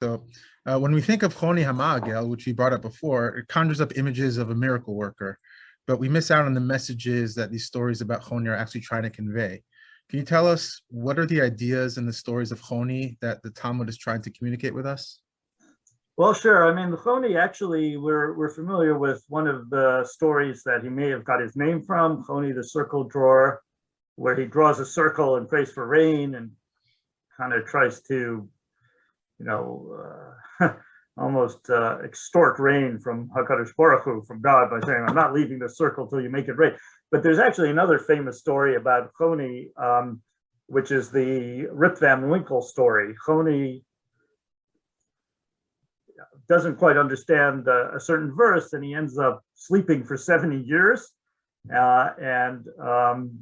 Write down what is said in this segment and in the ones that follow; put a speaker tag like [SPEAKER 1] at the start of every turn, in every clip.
[SPEAKER 1] So when we think of Choni Hamagel, which we brought up before, it conjures up images of a miracle worker, but we miss out on the messages that these stories about Choni are actually trying to convey. Can you tell us what are the ideas and the stories of Choni that the Talmud is trying to communicate with us?
[SPEAKER 2] Well, sure. I mean, the Choni, actually, we're familiar with one of the stories that he may have got his name from, Choni the circle drawer, where he draws a circle and prays for rain and kind of tries to, almost extort rain from HaKadosh Baruch Hu, from God, by saying, I'm not leaving the circle till you make it rain. But there's actually another famous story about Choni, which is the Rip Van Winkle story. Choni doesn't quite understand a certain verse, and he ends up sleeping for 70 years. And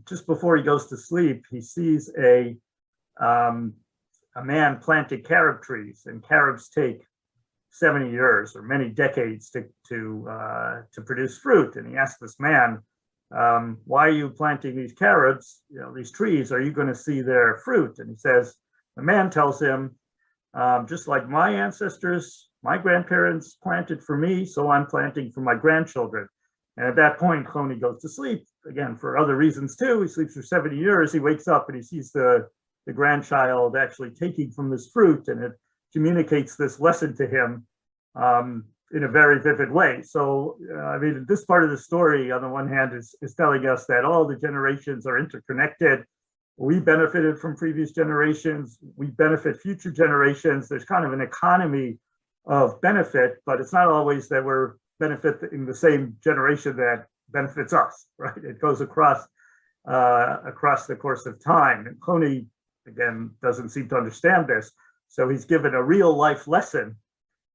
[SPEAKER 2] just before he goes to sleep, he sees a man planting carob trees, and carobs take 70 years or many decades to produce fruit. And he asks this man, why are you planting these carobs, these trees? Are you going to see their fruit? And he says, the man tells him, just like my ancestors, my grandparents planted for me, so I'm planting for my grandchildren. And at that point, Choni goes to sleep, again, for other reasons too. He sleeps for 70 years. He wakes up and he sees the grandchild actually taking from this fruit, and it communicates this lesson to him in a very vivid way. So, I mean, this part of the story, on the one hand, is telling us that all the generations are interconnected. We benefited from previous generations. We benefit future generations. There's kind of an economy of benefit, but it's not always that we're benefiting the same generation that benefits us, right? It goes across the course of time. And Choni, again, doesn't seem to understand this. So he's given a real life lesson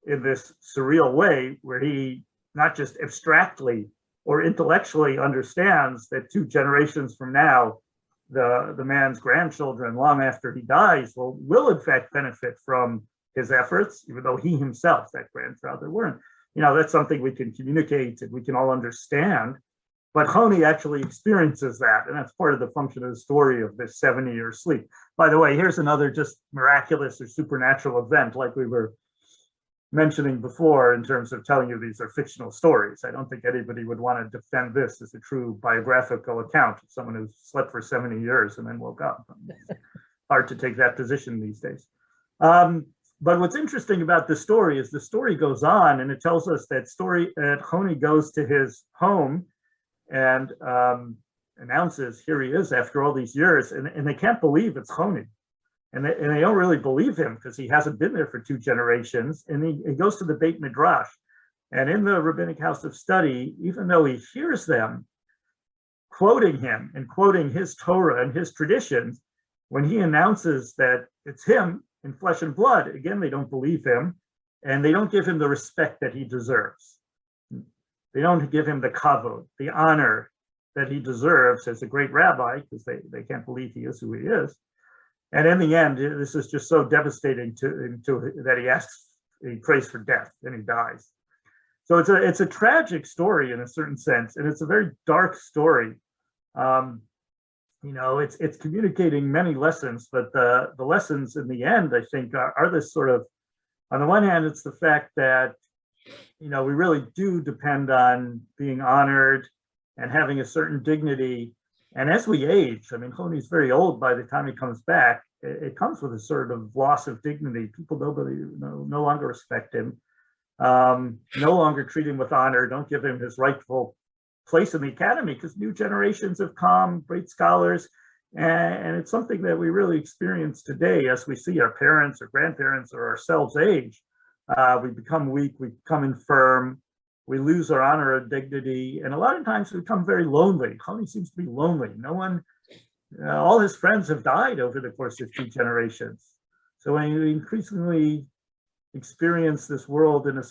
[SPEAKER 2] in this surreal way, where he not just abstractly or intellectually understands that 2 generations from now, the man's grandchildren, long after he dies, will in fact benefit from his efforts, even though he himself, that grandfather, weren't. That's something we can communicate and we can all understand. But Choni actually experiences that, and that's part of the function of the story of this 70-year sleep. By the way, here's another just miraculous or supernatural event, like we were mentioning before, in terms of telling you these are fictional stories. I don't think anybody would want to defend this as a true biographical account of someone who slept for 70 years and then woke up. Hard to take that position these days. But what's interesting about the story is the story goes on, and it tells us that Choni goes to his home and announces, here he is after all these years, and they can't believe it's Choni. And they don't really believe him because he hasn't been there for 2 generations. And he goes to the Beit Midrash. And in the Rabbinic House of Study, even though he hears them quoting him and quoting his Torah and his traditions, when he announces that it's him in flesh and blood, again, they don't believe him, and they don't give him the respect that he deserves. They don't give him the kavod, the honor that he deserves as a great rabbi, because they can't believe he is who he is. And in the end, this is just so devastating to that he prays for death, and he dies. So it's a tragic story in a certain sense, and it's a very dark story. It's communicating many lessons, but the lessons in the end, I think, are this sort of, on the one hand, it's the fact that, we really do depend on being honored and having a certain dignity. And as we age, I mean, Choni's very old by the time he comes back. It comes with a sort of loss of dignity. People no longer respect him, no longer treat him with honor, don't give him his rightful place in the academy, because new generations have come, great scholars, and it's something that we really experience today as we see our parents or grandparents or ourselves age. We become weak, we become infirm, we lose our honor and dignity, and a lot of times we become very lonely. Choni seems to be lonely. No one, all his friends have died over the course of 2 generations. So when you increasingly experience this world in a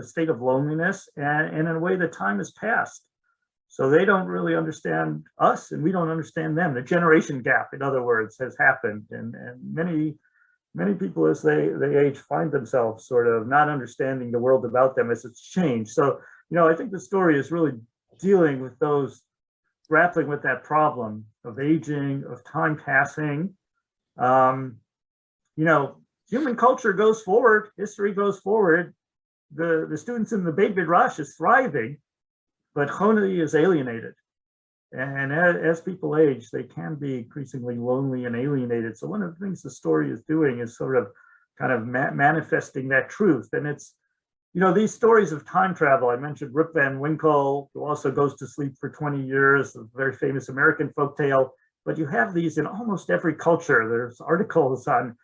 [SPEAKER 2] state of loneliness, and in a way that time has passed. So they don't really understand us, and we don't understand them. The generation gap, in other words, has happened, and many people, as they age, find themselves sort of not understanding the world about them as it's changed. So, I think the story is really dealing with those, grappling with that problem of aging, of time passing. human culture goes forward, history goes forward. The students in the Beit Midrash is thriving, but Choni is alienated. And as people age, they can be increasingly lonely and alienated. So one of the things the story is doing is sort of kind of manifesting that truth. And it's, these stories of time travel, I mentioned Rip Van Winkle, who also goes to sleep for 20 years, a very famous American folktale, but you have these in almost every culture. There's articles on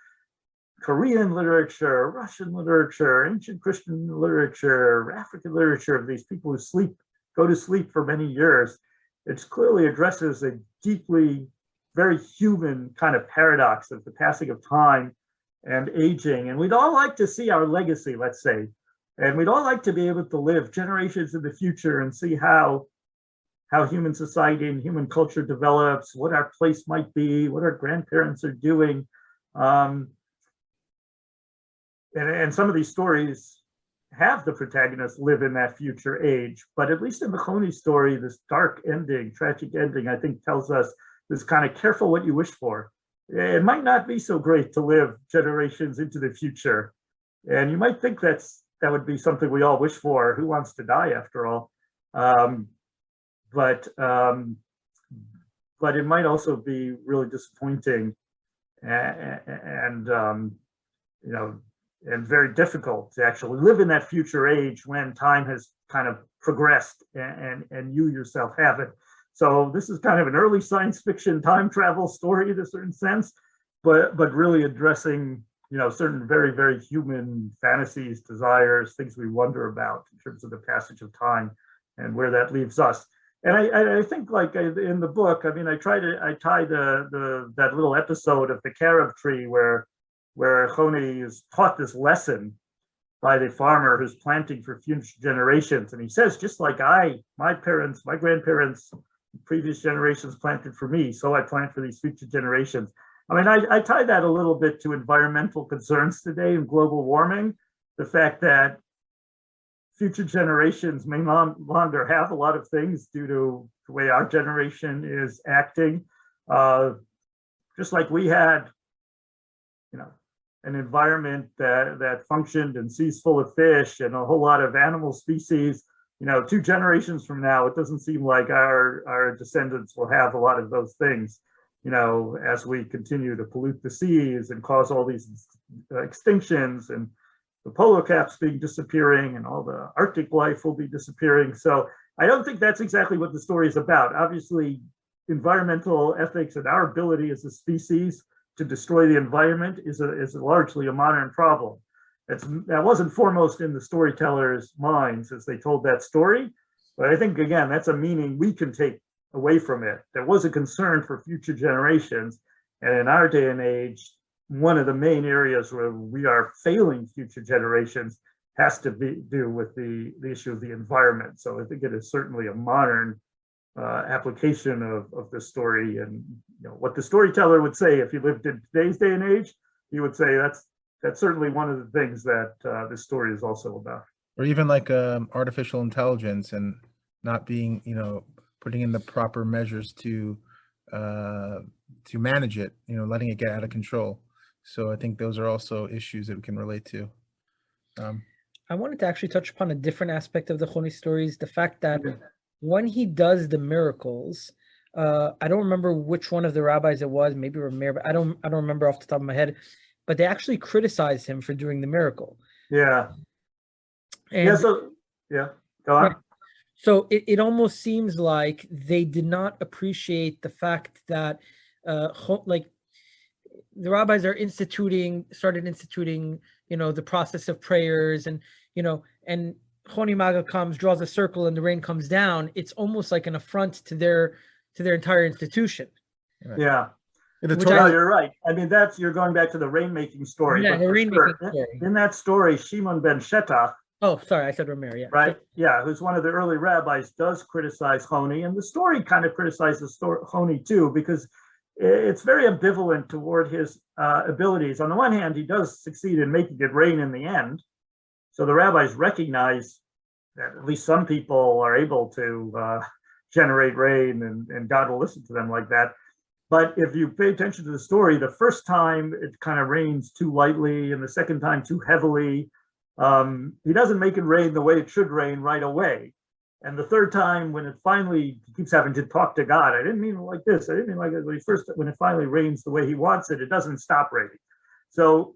[SPEAKER 2] Korean literature, Russian literature, ancient Christian literature, African literature of these people who go to sleep for many years. It clearly addresses a deeply, very human kind of paradox of the passing of time and aging. And we'd all like to see our legacy, let's say, and we'd all like to be able to live generations in the future and see how human society and human culture develops, what our place might be, what our grandparents are doing. And some of these stories have the protagonist live in that future age, but at least in the Choni story, this dark ending, tragic ending, I think tells us this kind of careful what you wish for. It might not be so great to live generations into the future. And you might think that would be something we all wish for. Who wants to die after all? But it might also be really disappointing and very difficult to actually live in that future age when time has kind of progressed and you yourself haven't. So this is kind of an early science fiction time travel story in a certain sense, but really addressing certain very, very human fantasies, desires, things we wonder about in terms of the passage of time and where that leaves us. And I think, like in the book, I tie that little episode of the carob tree where Choni is taught this lesson by the farmer who's planting for future generations. And he says, just like my parents, my grandparents, previous generations planted for me, so I plant for these future generations. I tie that a little bit to environmental concerns today and global warming, the fact that future generations may no longer have a lot of things due to the way our generation is acting. Just like we had, an environment that functioned and seas full of fish and a whole lot of animal species, 2 generations from now, it doesn't seem like our descendants will have a lot of those things, as we continue to pollute the seas and cause all these extinctions, and the polar caps being disappearing and all the Arctic life will be disappearing. So I don't think that's exactly what the story is about. Obviously, environmental ethics and our ability as a species to destroy the environment is largely a modern problem. That wasn't foremost in the storyteller's minds as they told that story, but I think, again, that's a meaning we can take away from it. There was a concern for future generations, and in our day and age, one of the main areas where we are failing future generations has to do with the issue of the environment. So I think it is certainly a modern application of the story, and what the storyteller would say if he lived in today's day and age, he would say that's certainly one of the things that this story is also about.
[SPEAKER 1] Or even like artificial intelligence and not being, putting in the proper measures to manage it, letting it get out of control. So I think those are also issues that we can relate to.
[SPEAKER 3] I wanted to actually touch upon a different aspect of the Choni stories, the fact that when he does the miracles, I don't remember which one of the rabbis it was, maybe Rameir, but I don't remember off the top of my head, but they actually criticized him for doing the miracle.
[SPEAKER 2] Yeah.
[SPEAKER 3] And
[SPEAKER 2] Go on.
[SPEAKER 3] So it almost seems like they did not appreciate the fact that the rabbis started instituting, the process of prayers, and Choni Maga comes, draws a circle, and the rain comes down. It's almost like an affront to their entire institution.
[SPEAKER 2] Right. Yeah. You're right. You're going back to the rainmaking story.
[SPEAKER 3] Yeah, the rainmaking story.
[SPEAKER 2] In that story, Shimon ben Shetach.
[SPEAKER 3] Oh, sorry, I said Rameir, yeah.
[SPEAKER 2] Right, yeah, who's one of the early rabbis, does criticize Choni, and the story kind of criticizes Choni too, because it's very ambivalent toward his abilities. On the one hand, he does succeed in making it rain in the end, so the rabbis recognize that at least some people are able to generate rain, and God will listen to them like that. But if you pay attention to the story, the first time it kind of rains too lightly, and the second time too heavily. He doesn't make it rain the way it should rain right away. And the third time, when it finally he keeps having to talk to God, I didn't mean it like this. I didn't mean like it when it finally rains the way he wants it, it doesn't stop raining. So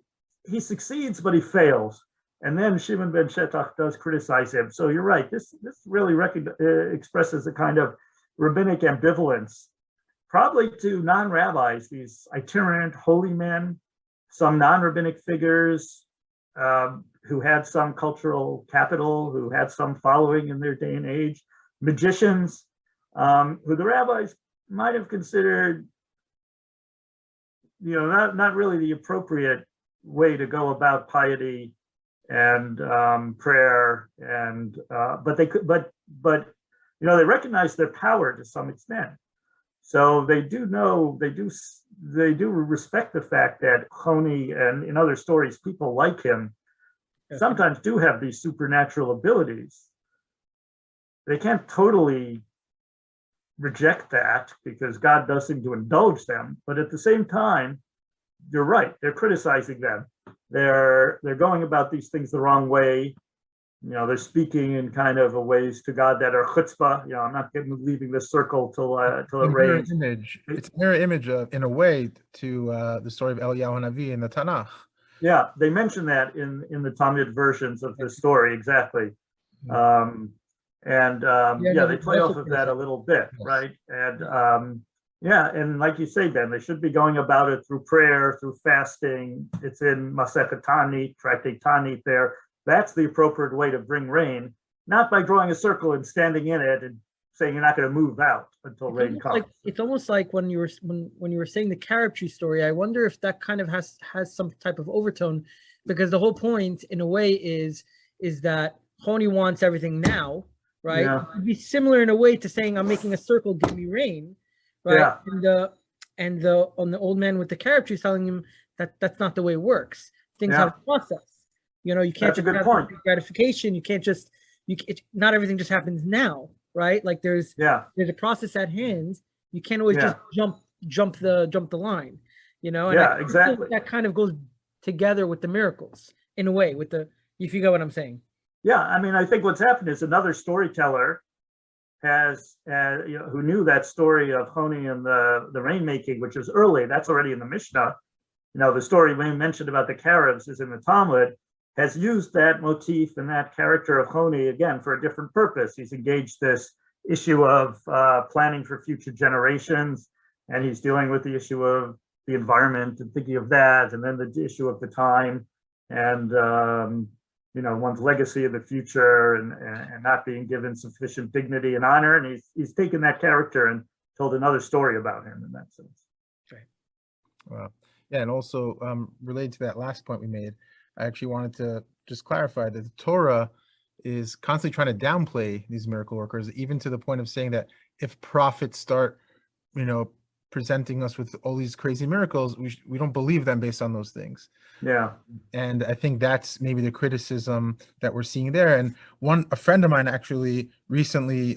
[SPEAKER 2] he succeeds, but he fails. And then Shimon ben Shetach does criticize him. So you're right. This really expresses a kind of rabbinic ambivalence, probably to non-rabbis, these itinerant holy men, some non-rabbinic figures who had some cultural capital, who had some following in their day and age, magicians, who the rabbis might have considered, not really the appropriate way to go about piety and prayer, and but they recognize their power to some extent. So they do respect the fact that Choni and in other stories, people like him sometimes do have these supernatural abilities. They can't totally reject that because God does seem to indulge them. But at the same time, you're right, they're criticizing them. They're going about these things the wrong way. They're speaking in kind of a ways to God that are chutzpah. I'm not leaving this circle till it rains.
[SPEAKER 1] It's a mirror image of, in a way, to the story of Eliyahu Hanavi in the Tanakh.
[SPEAKER 2] Yeah, they mention that in the Talmud versions of the story, exactly. They play off of that a little bit, right? And and like you say, Ben, they should be going about it through prayer, through fasting. It's in Masechet Ta'anit, Tractate Ta'anit there. That's the appropriate way to bring rain, not by drawing a circle and standing in it and saying you're not going to move out until rain comes.
[SPEAKER 3] It's almost like when you were saying the carob tree story. I wonder if that kind of has some type of overtone, because the whole point, in a way, is that Choni wants everything now, right?
[SPEAKER 2] Yeah.
[SPEAKER 3] It'd be similar in a way to saying I'm making a circle, give me rain, right? Yeah. And the old man with the carob tree is telling him that that's not the way it works. Things have a process. You can't just have gratification. You can't just not everything just happens now, right? Like there's a process at hand. You can't always just jump the line, And
[SPEAKER 2] exactly.
[SPEAKER 3] That kind of goes together with the miracles in a way. If you get what I'm saying.
[SPEAKER 2] Yeah, I mean, I think what's happened is another storyteller has who knew that story of Choni and the rainmaking, which is early. That's already in the Mishnah. The story we mentioned about the carobs is in the Talmud. Has used that motif and that character of Choni again for a different purpose. He's engaged this issue of planning for future generations, and he's dealing with the issue of the environment and thinking of that, and then the issue of the time and one's legacy in the future and not being given sufficient dignity and honor. And he's taken that character and told another story about him in that sense.
[SPEAKER 3] Right.
[SPEAKER 1] Wow. Yeah, and also related to that last point we made, I actually wanted to just clarify that the Torah is constantly trying to downplay these miracle workers, even to the point of saying that if prophets start, presenting us with all these crazy miracles, we don't believe them based on those things.
[SPEAKER 2] Yeah.
[SPEAKER 1] And I think that's maybe the criticism that we're seeing there. And a friend of mine actually recently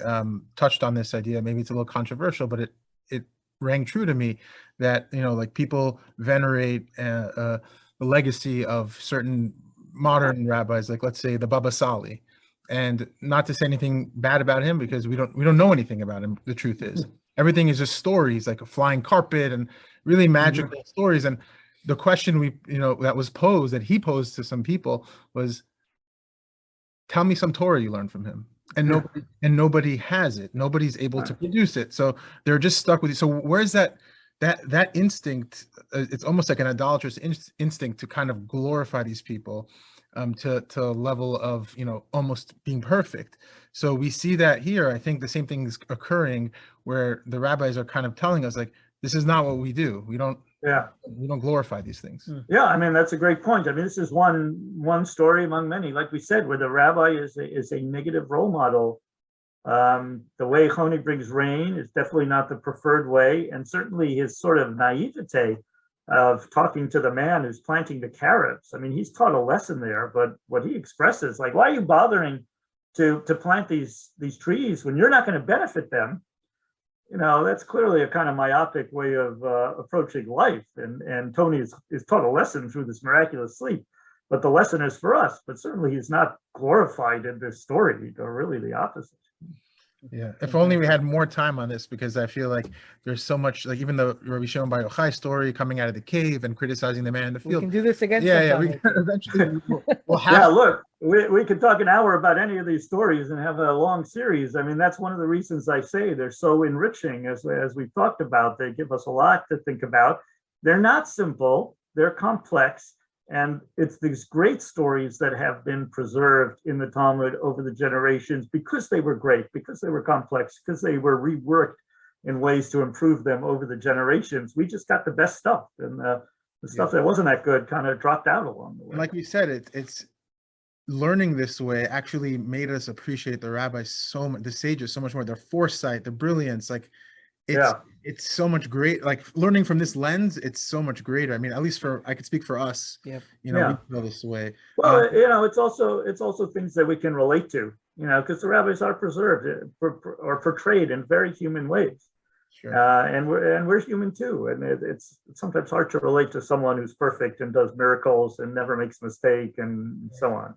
[SPEAKER 1] touched on this idea. Maybe it's a little controversial, but it rang true to me that, like people venerate the legacy of certain modern rabbis, like let's say the Baba Sali, and not to say anything bad about him because we don't know anything about him. The truth is, everything is just stories, like a flying carpet and really magical stories. And the question that was posed, that he posed to some people, was, tell me some Torah you learned from him. And nobody has it. Nobody's able to produce it. So they're just stuck with it. So where's that instinct? It's almost like an idolatrous instinct to kind of glorify these people to a level of almost being perfect. So we see that here. I think the same thing is occurring where the rabbis are kind of telling us, like, this is not what we do. We don't glorify these things.
[SPEAKER 2] Yeah, I mean, that's a great point. I mean, this is one story among many, like we said, where the rabbi is a negative role model. The way Choni brings rain is definitely not the preferred way, and certainly his sort of naivete of talking to the man who's planting the carrots. I mean, he's taught a lesson there, but what he expresses, like, why are you bothering to plant these trees when you're not going to benefit them? that's clearly a kind of myopic way of approaching life. And Tony is taught a lesson through this miraculous sleep, but the lesson is for us. But certainly he's not glorified in this story, or really the opposite.
[SPEAKER 1] Yeah, if only we had more time on this, because I feel like there's so much, like even the Rabbi Shimon Bar Yochai story coming out of the cave and criticizing the man in the
[SPEAKER 3] We
[SPEAKER 1] field.
[SPEAKER 3] can do this again.
[SPEAKER 1] Yeah,
[SPEAKER 3] sometime, I think.
[SPEAKER 1] eventually we'll have.
[SPEAKER 2] Yeah, look, we could talk an hour about any of these stories and have a long series. I mean, that's one of the reasons I say they're so enriching, as we've talked about. They give us a lot to think about. They're not simple, they're complex. And it's these great stories that have been preserved in the Talmud over the generations because they were great, because they were complex, because they were reworked in ways to improve them over the generations. We just got the best stuff, and the stuff that wasn't that good kind of dropped out along the way.
[SPEAKER 1] Like we said, it's learning this way actually made us appreciate the rabbis so much, the sages so much more, their foresight, their brilliance. Like it's so much great. Like learning from this lens, it's so much greater. I mean, at least I could speak for us.
[SPEAKER 3] Yep.
[SPEAKER 1] We feel this way.
[SPEAKER 2] Well, it's also things that we can relate to. Because the rabbis are preserved or portrayed in very human ways.
[SPEAKER 1] Sure.
[SPEAKER 2] And we're human too, and it's sometimes hard to relate to someone who's perfect and does miracles and never makes a mistake and so on.